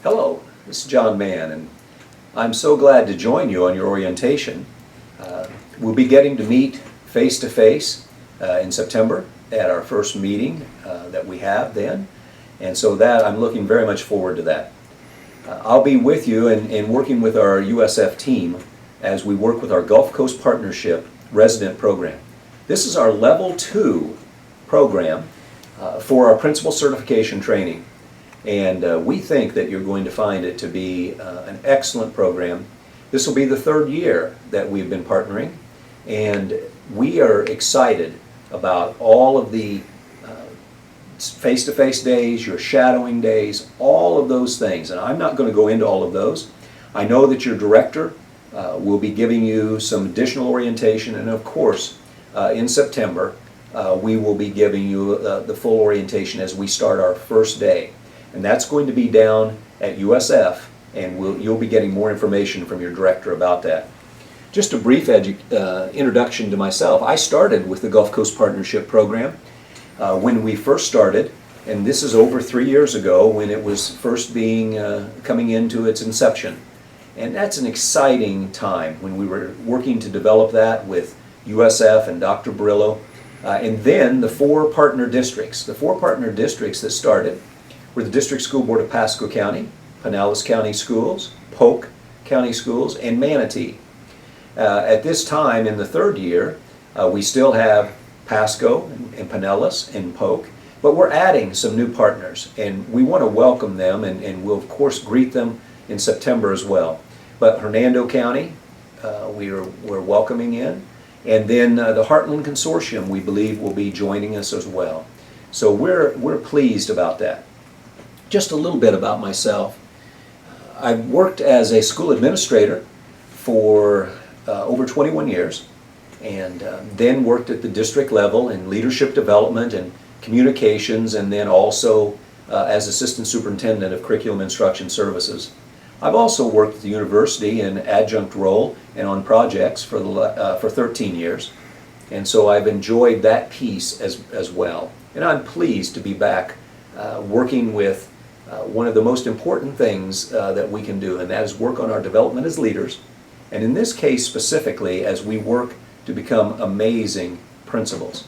Hello, this is John Mann, and I'm so glad to join you on your orientation. We'll be getting to meet face-to-face in September at our first meeting that we have then, and so that I'm looking very much forward to that. I'll be with you and working with our USF team as we work with our Gulfcoast Partnership resident program. This is our Level 2 program for our principal certification training. And we think that you're going to find it to be an excellent program. This will be the third year that we've been partnering, and we are excited about all of the face-to-face days, your shadowing days, all of those things. And I'm not going to go into all of those. I know that your director will be giving you some additional orientation, and of course, in September, we will be giving you the full orientation as we start our first day. And that's going to be down at USF, and you'll be getting more information from your director about that. Just a brief introduction to myself. I started with the Gulfcoast Partnership program when we first started, and this is over 3 years ago when it was first coming into its inception. And that's an exciting time when we were working to develop that with USF and Dr. Brillo, and then the four partner districts. The four partner districts that started were the District School Board of Pasco County, Pinellas County Schools, Polk County Schools, and Manatee. At this time, in the third year, we still have Pasco and Pinellas and Polk, but we're adding some new partners, and we want to welcome them, and we'll of course greet them in September as well. But Hernando County, we're welcoming in, and then the Heartland Consortium, we believe, will be joining us as well. So we're pleased about that. Just a little bit about myself. I've worked as a school administrator for over 21 years, and then worked at the district level in leadership development and communications, and then also as assistant superintendent of curriculum instruction services. I've also worked at the university in adjunct role and on projects for 13 years, and so I've enjoyed that piece as well. And I'm pleased to be back working with one of the most important things that we can do, and that is work on our development as leaders, and in this case specifically as we work to become amazing principals.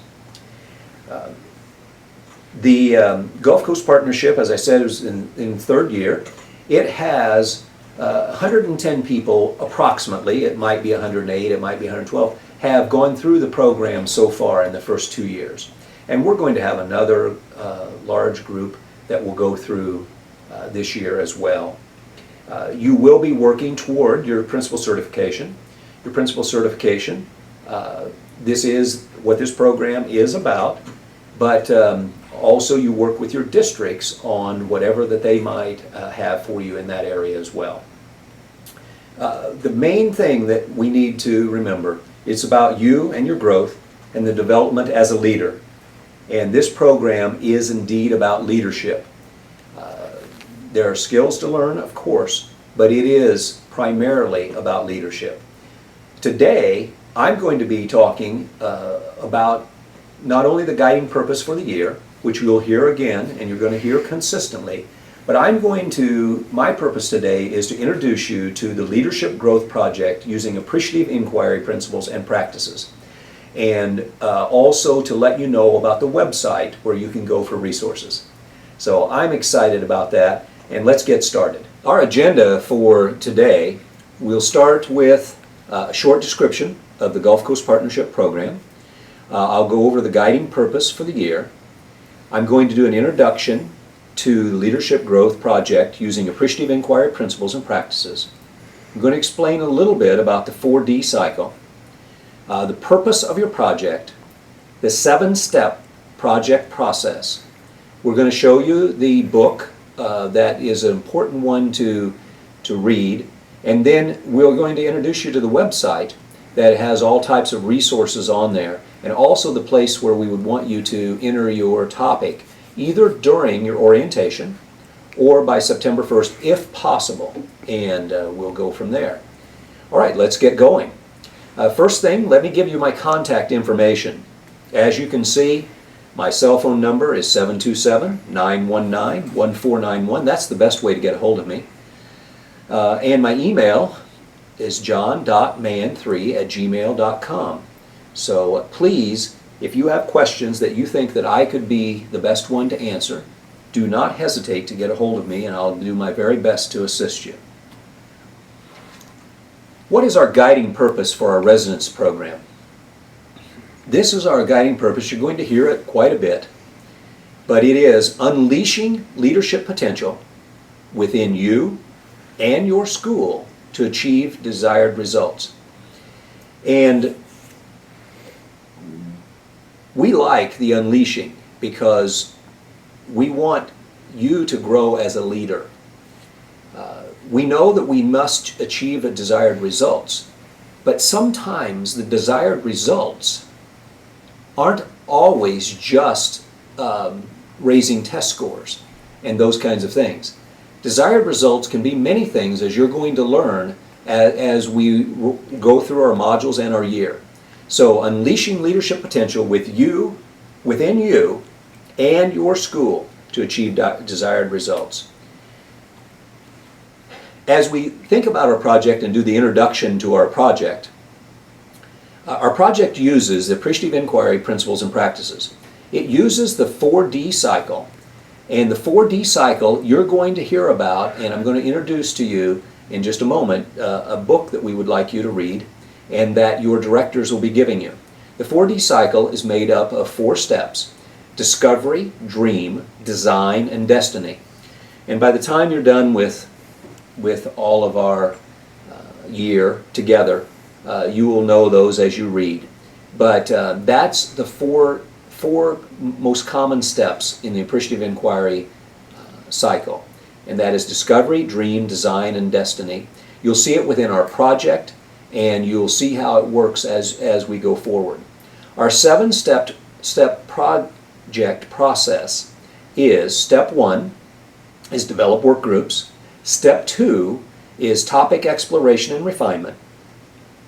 The Gulfcoast Partnership, as I said, is in third year. It has 110 people approximately, it might be 108, it might be 112, have gone through the program so far in the first 2 years. And we're going to have another large group that will go through this year as well. You will be working toward your principal certification. Your principal certification, this is what this program is about, but also you work with your districts on whatever that they might have for you in that area as well. The main thing that we need to remember is about you and your growth and the development as a leader. And this program is indeed about leadership. There are skills to learn, of course, but it is primarily about leadership. Today, I'm going to be talking about not only the guiding purpose for the year, which you'll hear again, and you're going to hear consistently, but my purpose today is to introduce you to the Leadership Growth Project using appreciative inquiry principles and practices, and also to let you know about the website where you can go for resources. So I'm excited about that, and let's get started. Our agenda for today, we'll start with a short description of the Gulfcoast Partnership program. I'll go over the guiding purpose for the year. I'm going to do an introduction to the Leadership Growth Project using appreciative inquiry principles and practices. I'm going to explain a little bit about the 4D cycle, the purpose of your project, the 7-step project process. We're going to show you the book that is an important one to read, and then we're going to introduce you to the website that has all types of resources on there, and also the place where we would want you to enter your topic, either during your orientation or by September 1st if possible, and we'll go from there. All right, let's get going. First thing, let me give you my contact information. As you can see, My cell phone number is 727-919-1491. That's the best way to get a hold of me. And my email is john.mann3@gmail.com. So please, if you have questions that you think that I could be the best one to answer, do not hesitate to get a hold of me, and I'll do my very best to assist you. What is our guiding purpose for our residence program? This is our guiding purpose. You're going to hear it quite a bit, but it is unleashing leadership potential within you and your school to achieve desired results. And we like the unleashing because we want you to grow as a leader. We know that we must achieve desired results, but sometimes the desired results aren't always just raising test scores and those kinds of things. Desired results can be many things, as you're going to learn as we go through our modules and our year. So unleashing leadership potential within you and your school to achieve desired results. As we think about our project and do the introduction to our project uses the appreciative inquiry principles and practices. It uses the 4D cycle. And the 4D cycle you're going to hear about, and I'm going to introduce to you in just a moment a book that we would like you to read and that your directors will be giving you. The 4D cycle is made up of 4 steps: discovery, dream, design, and destiny. And by the time you're done with all of our year together, you will know those as you read. But that's the four most common steps in the appreciative inquiry cycle. And that is discovery, dream, design, and destiny. You'll see it within our project, and you'll see how it works as we go forward. Our 7-step project process is: step 1 is develop work groups. Step 2 is topic exploration and refinement.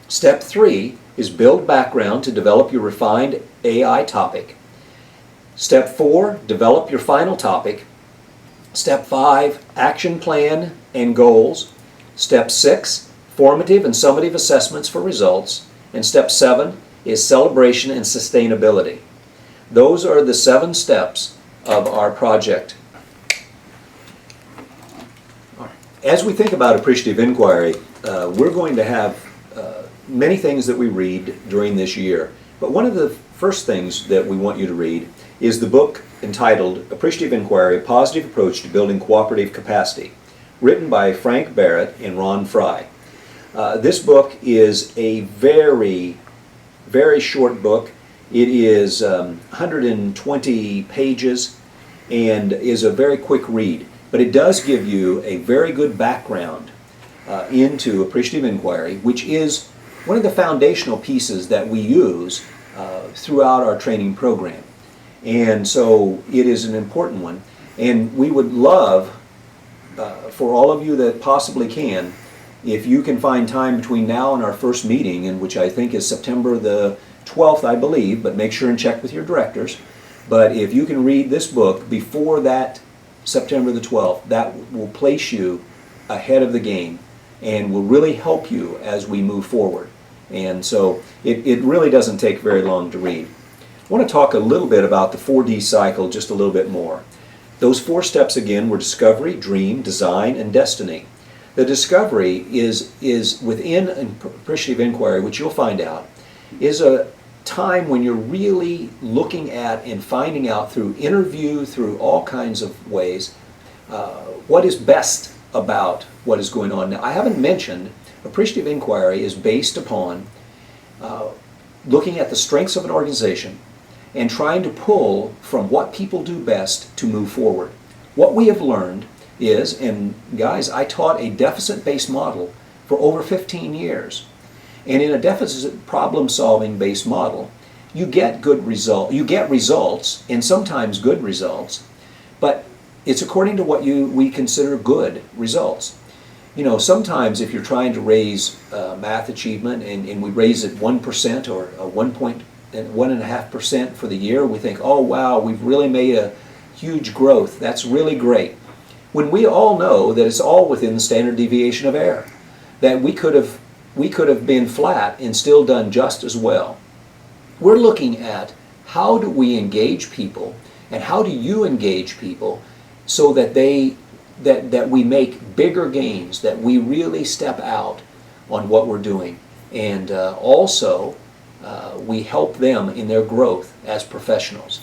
Step 3 is build background to develop your refined AI topic. Step 4, develop your final topic. Step 5, action plan and goals. Step 6, formative and summative assessments for results. And step 7 is celebration and sustainability. Those are the 7 steps of our project. As we think about appreciative inquiry, we're going to have many things that we read during this year. But one of the first things that we want you to read is the book entitled Appreciative Inquiry, A Positive Approach to Building Cooperative Capacity, written by Frank Barrett and Ron Fry. This book is a very, very short book. It is 120 pages and is a very quick read. But it does give you a very good background into appreciative inquiry, which is one of the foundational pieces that we use throughout our training program. And so it is an important one. And we would love, for all of you that possibly can, if you can find time between now and our first meeting, in which I think is September the 12th, I believe, but make sure and check with your directors. But if you can read this book before that September the 12th, that will place you ahead of the game and will really help you as we move forward. And so it really doesn't take very long to read. I want to talk a little bit about the 4D cycle just a little bit more. Those 4 steps again were discovery, dream, design, and destiny. The discovery is within appreciative inquiry, which you'll find out, is a time when you're really looking at and finding out through interview, through all kinds of ways, what is best about what is going on. Now, I haven't mentioned appreciative inquiry is based upon looking at the strengths of an organization and trying to pull from what people do best to move forward. What we have learned is, and guys, I taught a deficit-based model for over 15 years. And in a deficit problem-solving based model, you get results, and sometimes good results, but it's according to what we consider good results. You know, sometimes if you're trying to raise math achievement and we raise it 1% or 1 point 1.5% for the year, we think, oh wow, we've really made a huge growth. That's really great. When we all know that it's all within the standard deviation of error, that we could have been flat and still done just as well. We're looking at how do we engage people, and how do you engage people so that that we make bigger gains, that we really step out on what we're doing, and also we help them in their growth as professionals.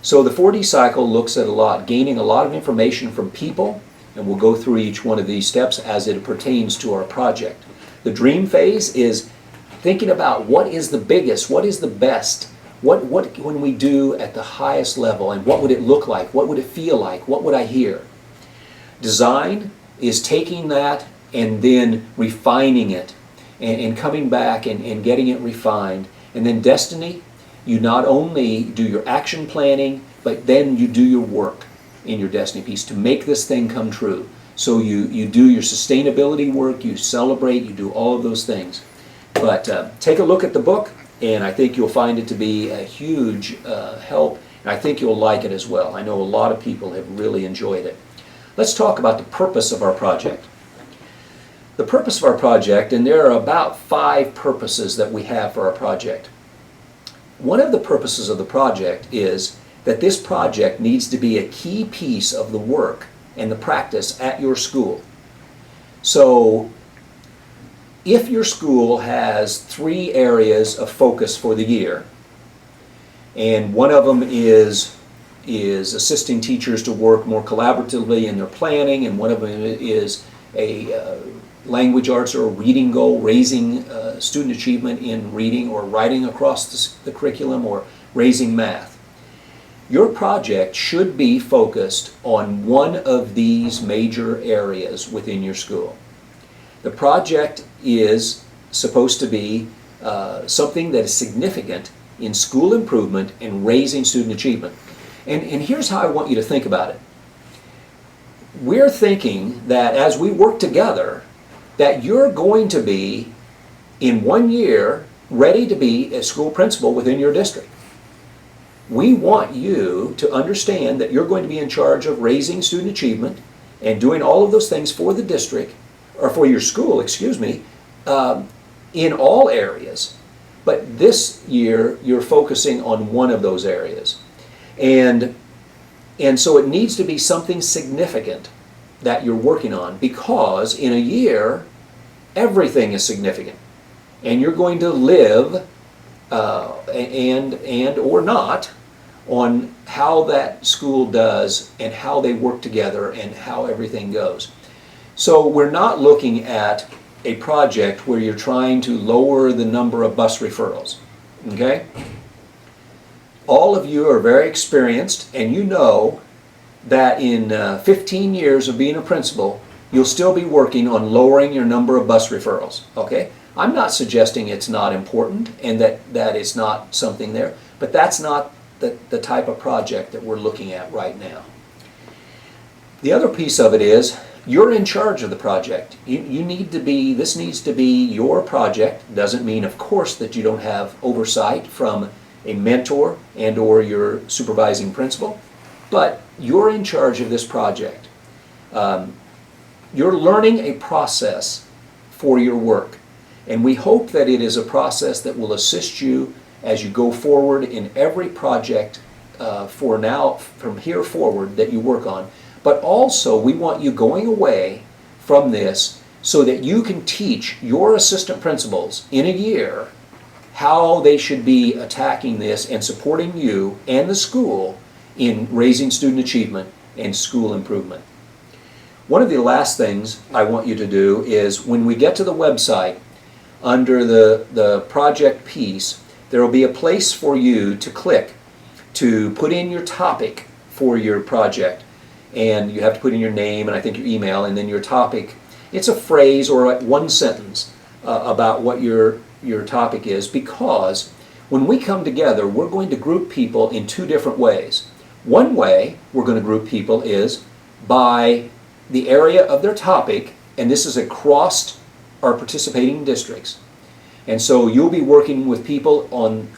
So the 4D cycle looks at gaining a lot of information from people, and we'll go through each one of these steps as it pertains to our project. The dream phase is thinking about what is the biggest, what is the best, what can we do at the highest level, and what would it look like, what would it feel like, what would I hear. Design is taking that and then refining it and coming back and getting it refined. And then destiny, you not only do your action planning, but then you do your work in your destiny piece to make this thing come true. So you do your sustainability work, you celebrate, you do all of those things. But take a look at the book, and I think you'll find it to be a huge help, and I think you'll like it as well. I know a lot of people have really enjoyed it. Let's talk about the purpose of our project. The purpose of our project, and there are about 5 purposes that we have for our project. One of the purposes of the project is that this project needs to be a key piece of the work and the practice at your school. So if your school has 3 areas of focus for the year, and one of them is assisting teachers to work more collaboratively in their planning, and one of them is a language arts or a reading goal, raising student achievement in reading or writing across the curriculum, or raising math. Your project should be focused on one of these major areas within your school. The project is supposed to be something that is significant in school improvement and raising student achievement. And here's how I want you to think about it. We're thinking that as we work together, that you're going to be, in 1 year, ready to be a school principal within your district. We want you to understand that you're going to be in charge of raising student achievement and doing all of those things for the district, or for your school, excuse me, in all areas. But this year, you're focusing on one of those areas. And so it needs to be something significant that you're working on, because in a year, everything is significant. And you're going to live, and or not, on how that school does and how they work together and how everything goes. So we're not looking at a project where you're trying to lower the number of bus referrals, okay? All of you are very experienced, and you know that in 15 years of being a principal, you'll still be working on lowering your number of bus referrals, okay? I'm not suggesting it's not important and that it's not something there, but that's not the type of project that we're looking at right now. The other piece of it is, you're in charge of the project. You need to be, this needs to be your project. Doesn't mean, of course, that you don't have oversight from a mentor and or your supervising principal, but you're in charge of this project. You're learning a process for your work, and we hope that it is a process that will assist you as you go forward in every project from here forward that you work on. But also, we want you going away from this so that you can teach your assistant principals in a year how they should be attacking this and supporting you and the school in raising student achievement and school improvement. One of the last things I want you to do is, when we get to the website, under the project piece, there will be a place for you to click to put in your topic for your project. And you have to put in your name and I think your email, and then your topic. It's a phrase or one sentence about what your topic is, because when we come together, we're going to group people in 2 different ways. One way we're going to group people is by the area of their topic, and this is across our participating districts. And so you'll be working with people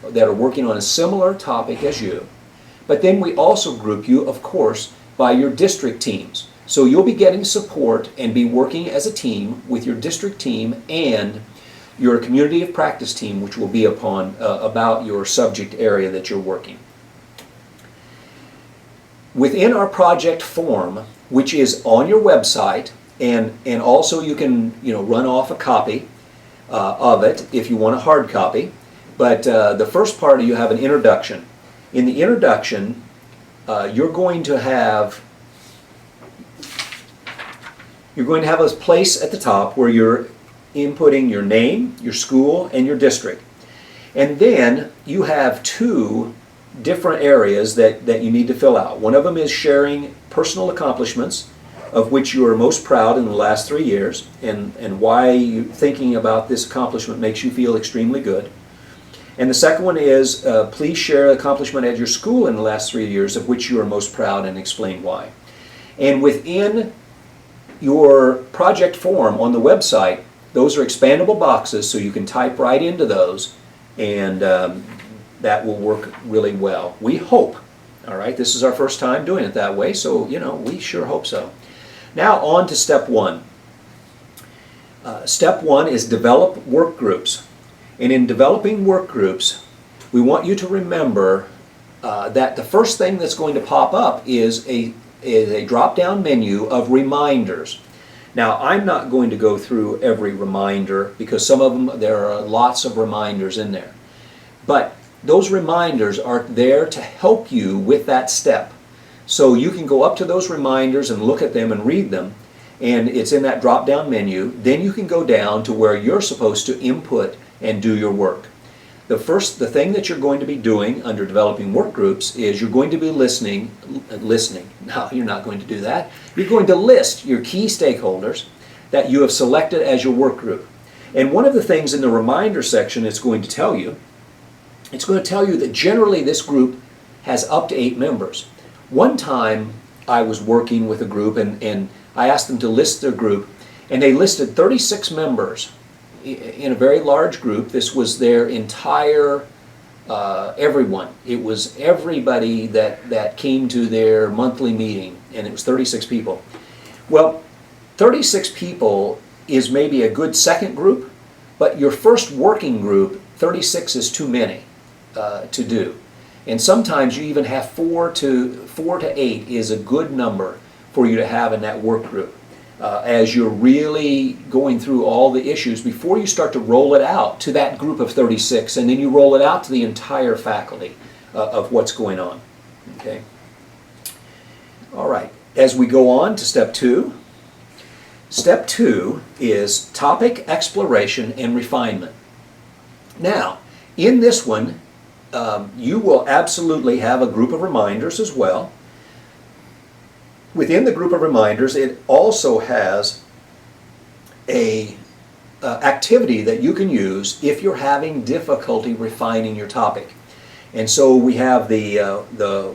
that are working on a similar topic as you. But then we also group you, of course, by your district teams. So you'll be getting support and be working as a team with your district team and your community of practice team, which will be about your subject area that you're working. Within our project form, which is on your website, and also you can run off a copy of it if you want a hard copy. But the first part, you have an introduction. In the introduction, you're going to have a place at the top where you're inputting your name, your school, and your district. And then you have two different areas that you need to fill out. One of them is sharing personal accomplishments of which you are most proud in the last 3 years, and why you thinking about this accomplishment makes you feel extremely good. And the second one is please share accomplishment at your school in the last 3 years of which you are most proud and explain why. And within your project form on the website, those are expandable boxes, so you can type right into those, and that will work really well. We hope. All right, this is our first time doing it that way, so we sure hope so. Now on to step one. Step one is develop work groups. And in developing work groups, we want you to remember that the first thing that's going to pop up is a drop-down menu of reminders. Now, I'm not going to go through every reminder because some of them, there are lots of reminders in there. But those reminders are there to help you with that step. So you can go up to those reminders and look at them and read them, and it's in that drop-down menu. Then you can go down to where you're supposed to input and do your work. The thing that you're going to be doing under developing work groups is you're going to be listening. No, you're not going to do that. You're going to list your key stakeholders that you have selected as your work group. And one of the things in the reminder section it's going to tell you that generally this group has up to 8 members. One time I was working with a group and I asked them to list their group, and they listed 36 members in a very large group. This was their entire everyone. It was everybody that came to their monthly meeting, and it was 36 people. Well, 36 people is maybe a good second group, but your first working group, 36 is too many to do. And sometimes you even have 4 to 8 is a good number for you to have in that work group as you're really going through all the issues before you start to roll it out to that group of 36, and then you roll it out to the entire faculty of what's going on. Okay. All right. As we go on to step 2, step 2 is topic exploration and refinement. Now, in this one, you will absolutely have a group of reminders as well. Within the group of reminders, it also has a activity that you can use if you're having difficulty refining your topic. And so we have the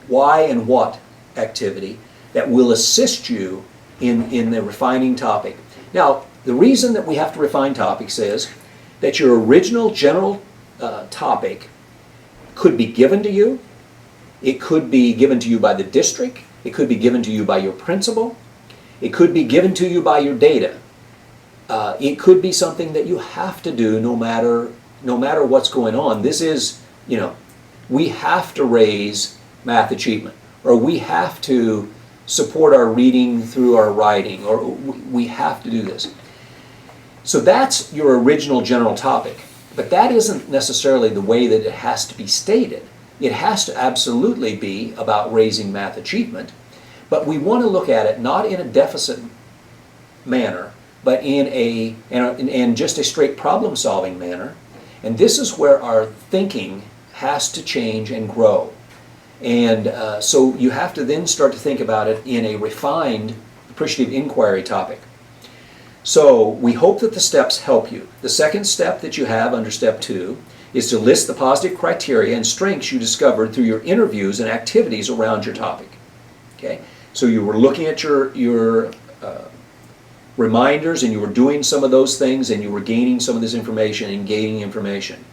why and what activity that will assist you in the refining topic. Now, the reason that we have to refine topics is that your original general topic could be given to you. It could be given to you by the district. It could be given to you by your principal. It could be given to you by your data. It could be something that you have to do no matter what's going on. This is, we have to raise math achievement, or we have to support our reading through our writing, or we have to do this. So that's your original general topic. But that isn't necessarily the way that it has to be stated. It has to absolutely be about raising math achievement, but we want to look at it not in a deficit manner, but in just a straight problem-solving manner. And this is where our thinking has to change and grow. And so you have to then start to think about it in a refined appreciative inquiry topic. So we hope that the steps help you. The second step that you have under step 2 is to list the positive criteria and strengths you discovered through your interviews and activities around your topic. Okay? So you were looking at your reminders and you were doing some of those things and you were gaining some of this information and gaining information.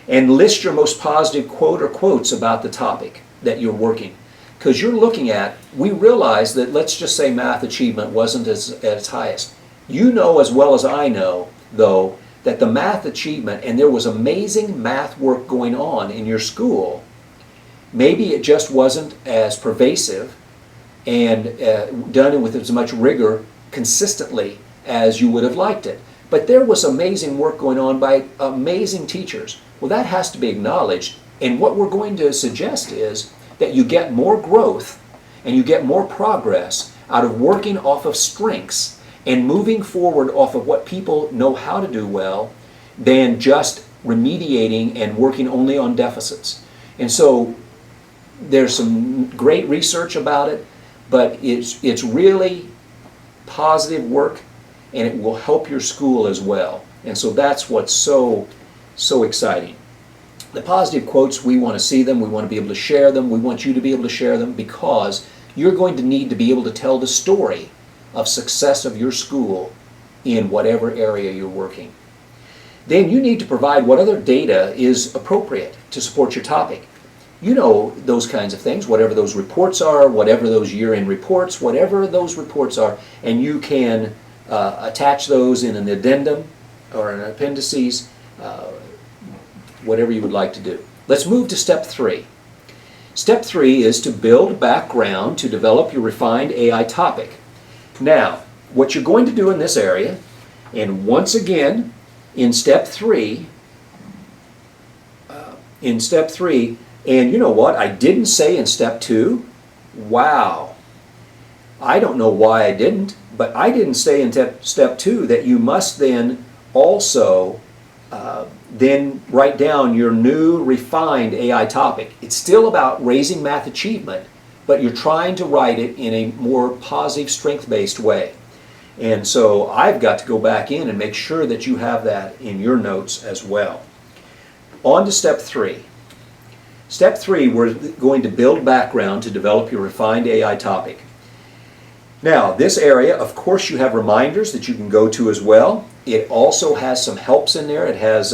And list your most positive quote or quotes about the topic that you're working. Because you're looking at, we realize that, let's just say math achievement wasn't at its highest. You know as well as I know, though, that the math achievement, and there was amazing math work going on in your school, maybe it just wasn't as pervasive and done with as much rigor consistently as you would have liked it. But there was amazing work going on by amazing teachers. Well, that has to be acknowledged, and what we're going to suggest is that you get more growth and you get more progress out of working off of strengths and moving forward off of what people know how to do well than just remediating and working only on deficits. And so there's some great research about it, but it's really positive work, and it will help your school as well. And so that's what's so exciting. The positive quotes, we want to see them, we want to be able to share them, we want you to be able to share them, because you're going to need to be able to tell the story of success of your school in whatever area you're working. Then you need to provide what other data is appropriate to support your topic. You know those kinds of things, whatever those reports are, whatever those year-end reports, whatever those reports are, and you can attach those in an addendum or an appendices, whatever you would like to do. Let's move to step 3. Step 3 is to build background to develop your refined AI topic. Now, what you're going to do in this area, and once again, in step 3, and you know what, I didn't say in step 2, wow, I don't know why I didn't, but I didn't say in step 2 that you must then also then write down your new refined AI topic. It's still about raising math achievement, but you're trying to write it in a more positive, strength-based way. And so I've got to go back in and make sure that you have that in your notes as well. On to step 3. Step 3, we're going to build background to develop your refined AI topic. Now, this area, of course, you have reminders that you can go to as well. It also has some helps in there. It has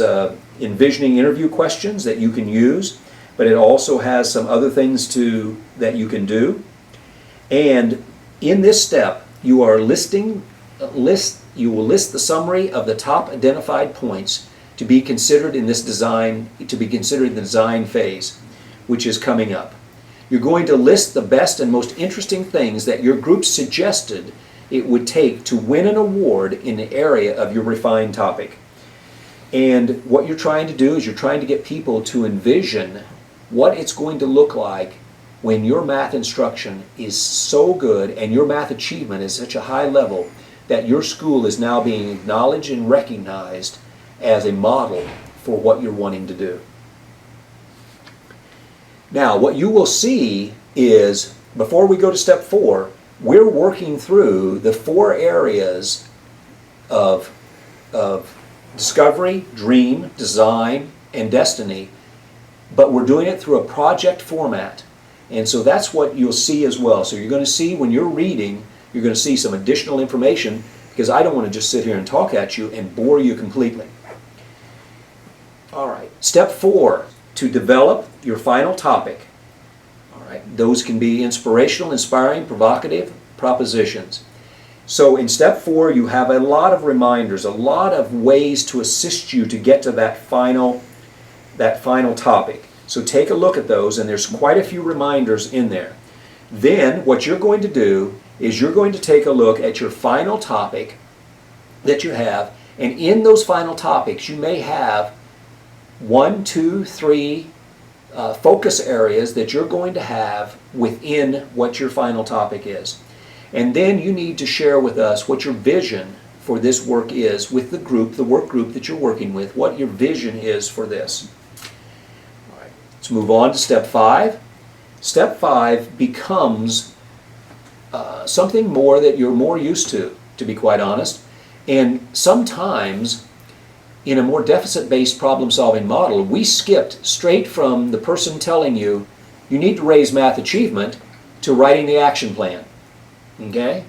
envisioning interview questions that you can use, but it also has some other things that you can do. And in this step, you are you will list the summary of the top identified points to be considered in this design, to be considered in the design phase, which is coming up. You're going to list the best and most interesting things that your group suggested it would take to win an award in the area of your refined topic. And what you're trying to do is you're trying to get people to envision what it's going to look like when your math instruction is so good and your math achievement is such a high level that your school is now being acknowledged and recognized as a model for what you're wanting to do. Now, what you will see is, before we go to step 4, we're working through the 4 areas of discovery, dream, design, and destiny, but we're doing it through a project format. And so that's what you'll see as well. So you're going to see, when you're reading, you're going to see some additional information, because I don't want to just sit here and talk at you and bore you completely. All right, step 4, to develop your final topic. All right, those can be inspirational, inspiring, provocative propositions. So in step 4, you have a lot of reminders, a lot of ways to assist you to get to that final topic. So take a look at those, and there's quite a few reminders in there. Then what you're going to do is you're going to take a look at your final topic that you have, and in those final topics you may have 1, 2, 3 focus areas that you're going to have within what your final topic is. And then you need to share with us what your vision for this work is with the group, the work group that you're working with, what your vision is for this. All right, let's move on to step 5. Step 5 becomes something more that you're more used to be quite honest. And sometimes in a more deficit-based problem-solving model, we skipped straight from the person telling you, you need to raise math achievement, to writing the action plan. Okay?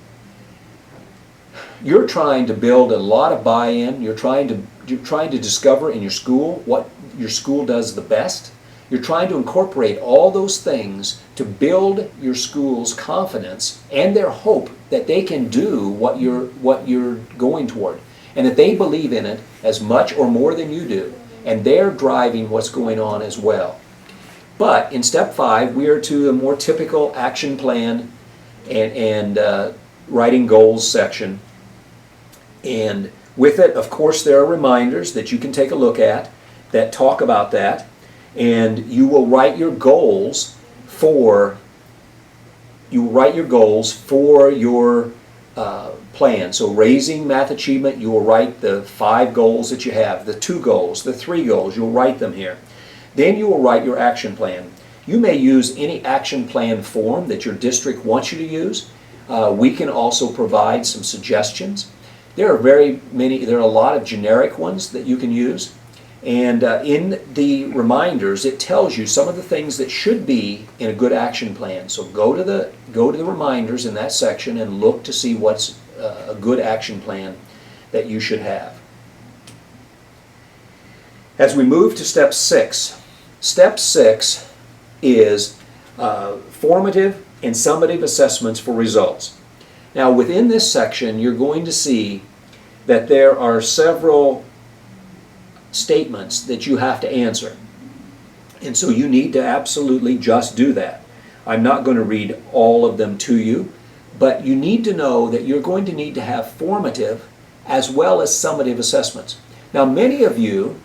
you're trying to build a lot of buy-in. You're trying to discover in your school what your school does the best. You're trying to incorporate all those things to build your school's confidence and their hope that they can do what you're going toward, and that they believe in it as much or more than you do, and they're driving what's going on as well. But in step 5, we are to a more typical action plan and writing goals section. And with it, of course, there are reminders that you can take a look at that talk about that. And you will write your goals for your plan. So raising math achievement, you will write the 5 goals that you have, the 2 goals, the 3 goals, you'll write them here. Then you will write your action plan. You may use any action plan form that your district wants you to use. We can also provide some suggestions. There are a lot of generic ones that you can use. And in the reminders, it tells you some of the things that should be in a good action plan. So go to the reminders in that section and look to see what's a good action plan that you should have. As we move to step 6, step 6 is formative and summative assessments for results. Now within this section, you're going to see that there are several statements that you have to answer. And so you need to absolutely just do that. I'm not going to read all of them to you, but you need to know that you're going to need to have formative as well as summative assessments. Now many of you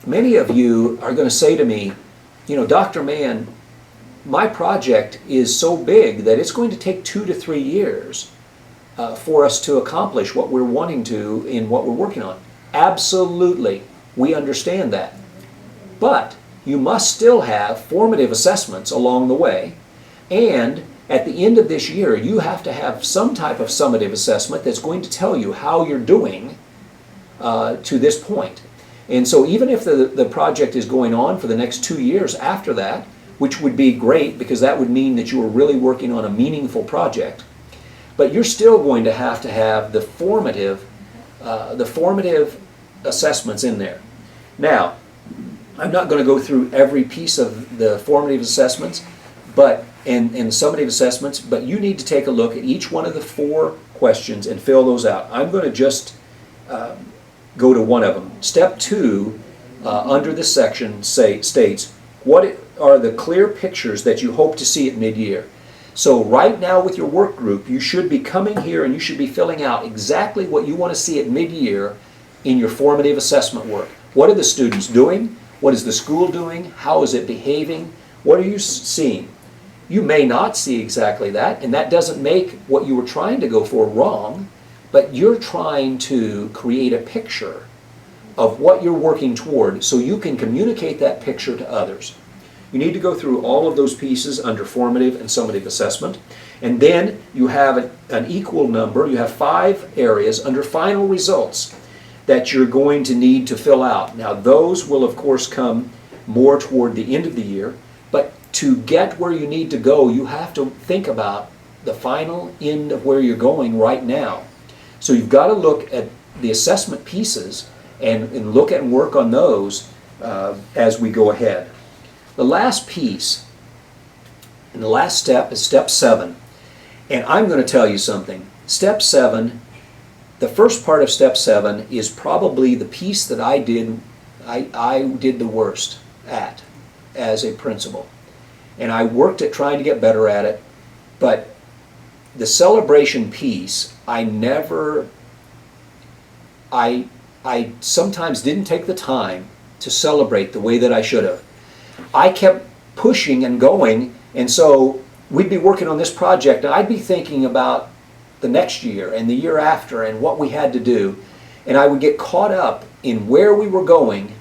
are going to say to me, Dr. Mann, my project is so big that it's going to take 2 to 3 years for us to accomplish what we're wanting to in what we're working on. Absolutely. We understand that. But you must still have formative assessments along the way, and at the end of this year you have to have some type of summative assessment that's going to tell you how you're doing to this point. And so even if the project is going on for the next 2 years after that, which would be great because that would mean that you were really working on a meaningful project, but you're still going to have the formative assessments in there. Now, I'm not going to go through every piece of the formative assessments and summative assessments, but you need to take a look at each one of the 4 questions and fill those out. I'm going to just go to one of them. Step 2 under this section states, what are the clear pictures that you hope to see at mid-year? So right now with your work group, you should be coming here and you should be filling out exactly what you want to see at mid-year in your formative assessment work. What are the students doing? What is the school doing? How is it behaving? What are you seeing? You may not see exactly that, and that doesn't make what you were trying to go for wrong, but you're trying to create a picture of what you're working toward so you can communicate that picture to others. You need to go through all of those pieces under formative and summative assessment, and then you have an equal number, you have 5 areas under final results that you're going to need to fill out. Now those will of course come more toward the end of the year, but to get where you need to go, you have to think about the final end of where you're going right now. So you've got to look at the assessment pieces and look at and work on those as we go ahead. The last piece and the last step is step 7. And I'm going to tell you something. Step 7, the first part of step 7 is probably the piece that I did the worst at as a principal. And I worked at trying to get better at it, but the celebration piece, I sometimes didn't take the time to celebrate the way that I should have. I kept pushing and going, and so we'd be working on this project, and I'd be thinking about the next year and the year after and what we had to do, and I would get caught up in where we were going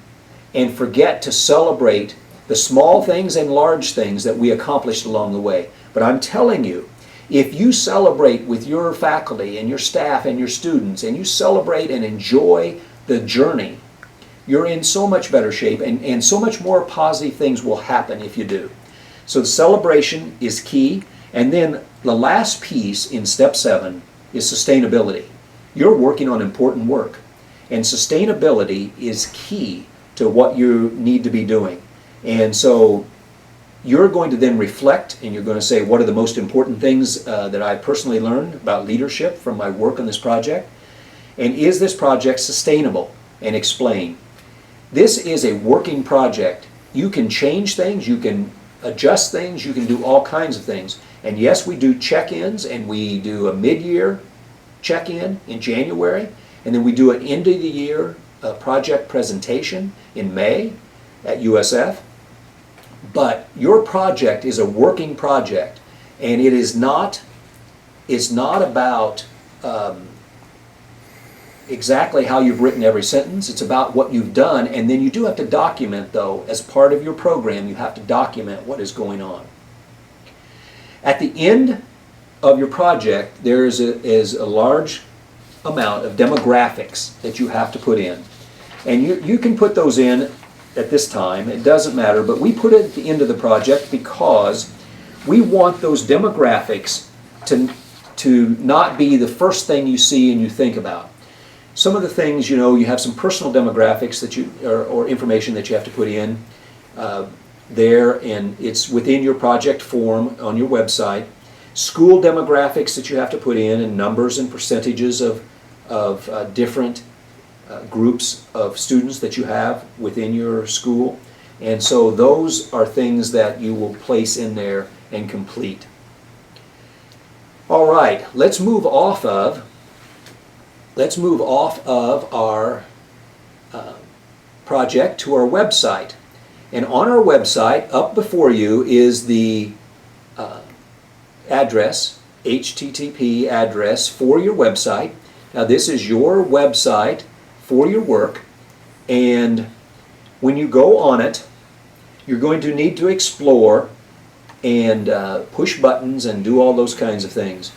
and forget to celebrate the small things and large things that we accomplished along the way. But I'm telling you, if you celebrate with your faculty and your staff and your students, and you celebrate and enjoy the journey, you're in so much better shape, and so much more positive things will happen if you do. So the celebration is key, and then the last piece in step 7 is sustainability. you're working on important work. And sustainability is key to what you need to be doing. And so you're going to then reflect, and you're going to say, what are the most important things that I personally learned about leadership from my work on this project? And is this project sustainable? And explain. This is a working project. You can change things, you can adjust things, you can do all kinds of things. And yes, we do check-ins, and we do a mid-year check-in in January, and then we do an end-of-the-year project presentation in May at USF. But your project is a working project, and it's not about exactly how you've written every sentence. It's about what you've done, and then you do have to document, though, as part of your program, you have to document what is going on. At the end of your project, there is a large amount of demographics that you have to put in. And you can put those in at this time, it doesn't matter, but we put it at the end of the project because we want those demographics to not be the first thing you see and you think about. Some of the things, you have some personal demographics that or information that you have to put in there, and it's within your project form on your website. School demographics that you have to put in, and numbers and percentages of different groups of students that you have within your school. And so those are things that you will place in there and complete. All right, let's move off of our project to our website. And on our website, up before you, is the address, HTTP address for your website. Now this is your website for your work, and when you go on it, you're going to need to explore and push buttons and do all those kinds of things.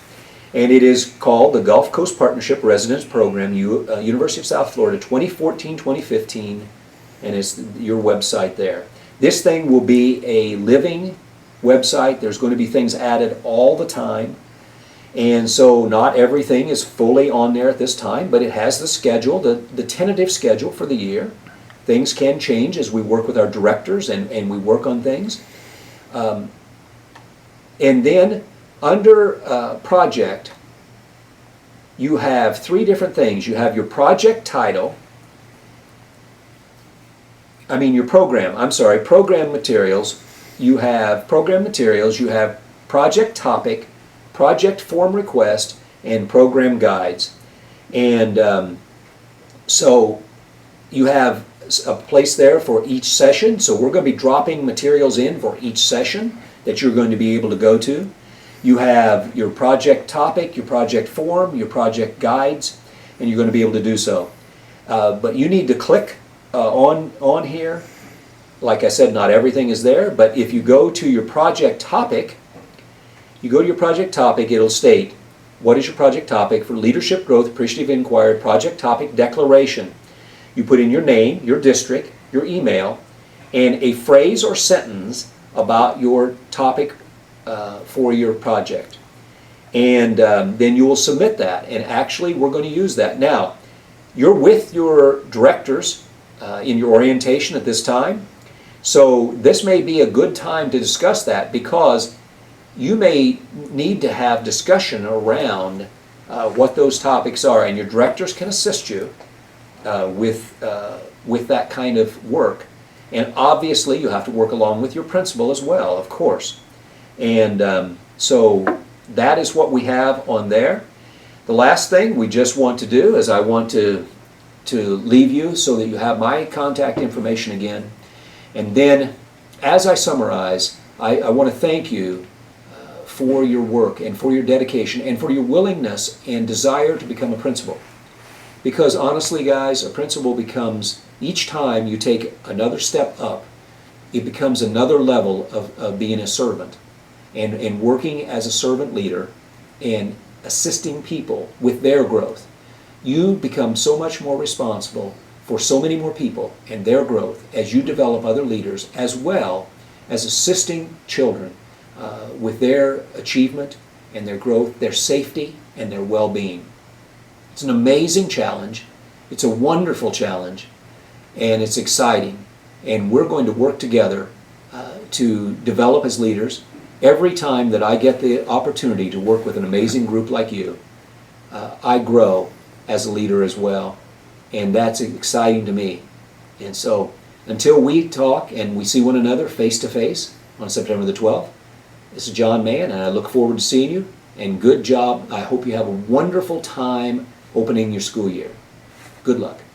And it is called the Gulfcoast Partnership Residence Program, University of South Florida, 2014-2015, and it's your website there. This thing will be a living website. There's going to be things added all the time. And so not everything is fully on there at this time, but it has the schedule, the tentative schedule for the year. Things can change as we work with our directors and we work on things. And then under project, you have three different things. You have your project title, your program, program materials. You have program materials, you have project topic, project form request, and program guides. And so you have a place there for each session. So we're going to be dropping materials in for each session that you're going to be able to go to. You have your project topic, your project form, your project guides, and you're going to be able to do so. But you need to click on here. Like I said, not everything is there, but if you go to your project topic, it'll state, what is your project topic for Leadership Growth Appreciative Inquiry Project Topic Declaration. You put in your name, your district, your email, and a phrase or sentence about your topic for your project. And then you will submit that, and actually we're going to use that. Now, you're with your directors in your orientation at this time, so this may be a good time to discuss that, because you may need to have discussion around what those topics are, and your directors can assist you with that kind of work. And obviously you have to work along with your principal as well, of course. And so that is what we have on there. The last thing we just want to do is I want to leave you so that you have my contact information again. And then, as I summarize, I want to thank you for your work and for your dedication and for your willingness and desire to become a principal. Because honestly, guys, a principal becomes, each time you take another step up, it becomes another level of being a servant and working as a servant leader and assisting people with their growth. You become so much more responsible for so many more people and their growth as you develop other leaders, as well as assisting children with their achievement and their growth, their safety and their well-being. It's an amazing challenge. It's a wonderful challenge, and it's exciting. And we're going to work together to develop as leaders. Every time that I get the opportunity to work with an amazing group like you, I grow as a leader as well, and that's exciting to me. And so until we talk and we see one another face to face on September the 12th, this is John Mann, and I look forward to seeing you, and good job. I hope you have a wonderful time opening your school year. Good luck.